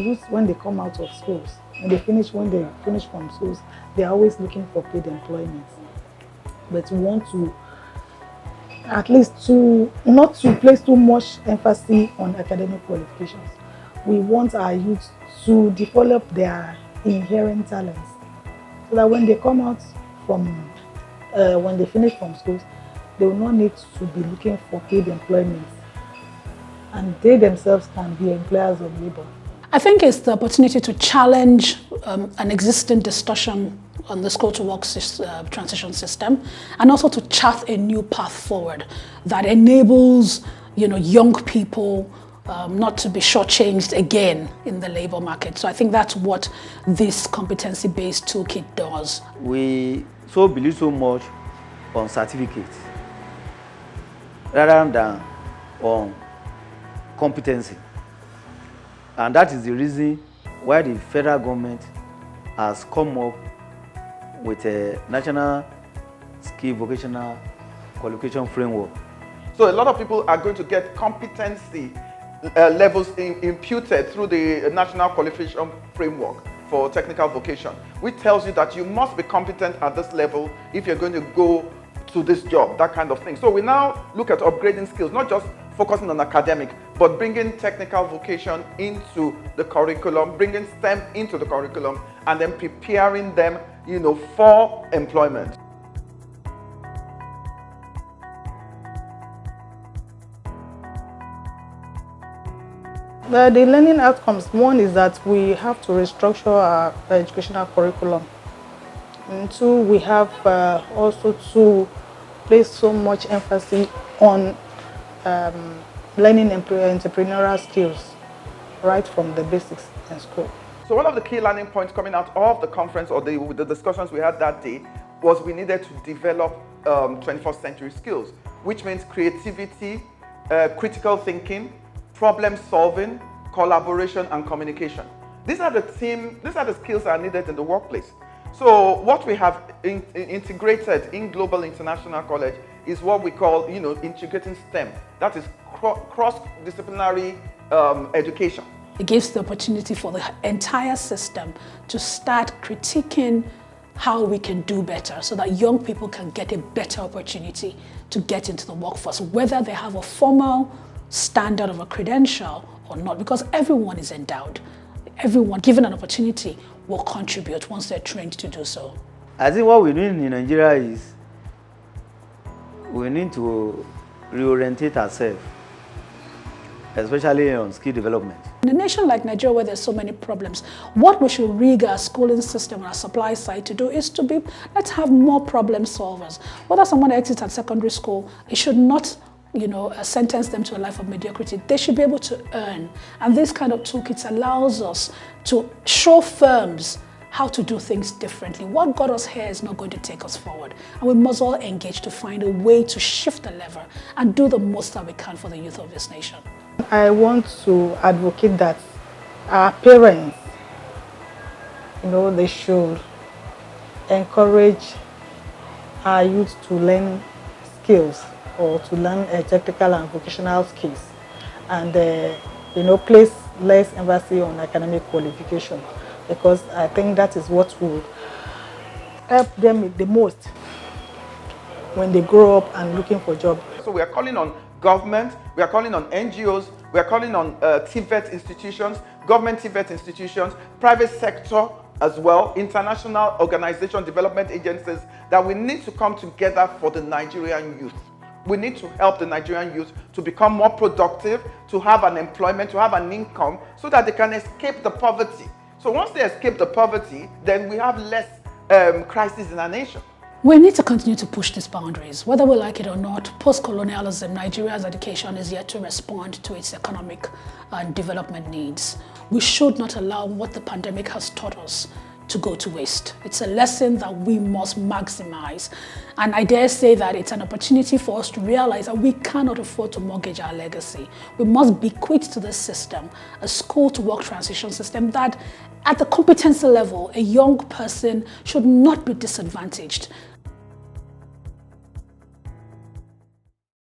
youth, when they come out of schools, when they finish from schools, they're always looking for paid employment. But we want to, at least not to place too much emphasis on academic qualifications. We want our youth to develop their inherent talents, so that when they come out from, when they finish from schools, they will not need to be looking for paid employment, and they themselves can be employers of labor. I think it's the opportunity to challenge an existing discussion on the school-to-work transition system, and also to chart a new path forward that enables, young people not to be shortchanged again in the labor market. So I think that's what this competency-based toolkit does. We believe so much on certificates rather than on competency. And that is the reason why the federal government has come up with a national skill vocational qualification framework. So a lot of people are going to get competency levels imputed through the national qualification framework for technical vocation, which tells you that you must be competent at this level if you're going to go to this job, that kind of thing. So we now look at upgrading skills, not just focusing on academic, but bringing technical vocation into the curriculum, bringing STEM into the curriculum, and then preparing them, for employment. The learning outcomes, one is that we have to restructure our educational curriculum. And two, we have also to place so much emphasis on learning entrepreneurial skills right from the basics in school. So one of the key learning points coming out of the conference or the discussions we had that day was we needed to develop 21st century skills, which means creativity, critical thinking, problem solving, collaboration, and communication. These are the skills that are needed in the workplace. So what we have integrated in Global International College is what we call, integrating STEM. That is cross-disciplinary education. It gives the opportunity for the entire system to start critiquing how we can do better so that young people can get a better opportunity to get into the workforce, whether they have a formal standard of a credential or not, because everyone is endowed. Everyone given an opportunity will contribute once they're trained to do so. I think what we need in Nigeria is we need to reorientate ourselves, especially on skill development. In a nation like Nigeria, where there's so many problems, what we should rig our schooling system and our supply side to do is let's have more problem solvers. Whether someone exits at secondary school, it should not sentence them to a life of mediocrity. They should be able to earn. And this kind of toolkit allows us to show firms how to do things differently. What got us here is not going to take us forward. And we must all engage to find a way to shift the lever and do the most that we can for the youth of this nation. I want to advocate that our parents, they should encourage our youth to learn skills or to learn technical and vocational skills, and place less emphasis on academic qualification, because I think that is what will help them the most when they grow up and looking for jobs. So we are calling on government, we are calling on NGOs, we are calling on TVET institutions, government TVET institutions, private sector as well, international organization, development agencies, that we need to come together for the Nigerian youth. We need to help the Nigerian youth to become more productive, to have an employment, to have an income, so that they can escape the poverty. So once they escape the poverty, then we have less crisis in our nation. We need to continue to push these boundaries. Whether we like it or not, post-colonialism, Nigeria's education is yet to respond to its economic and development needs. We should not allow what the pandemic has taught us to go to waste. It's a lesson that we must maximize. And I dare say that it's an opportunity for us to realize that we cannot afford to mortgage our legacy. We must bequeath to this system a school-to-work transition system that at the competency level, a young person should not be disadvantaged.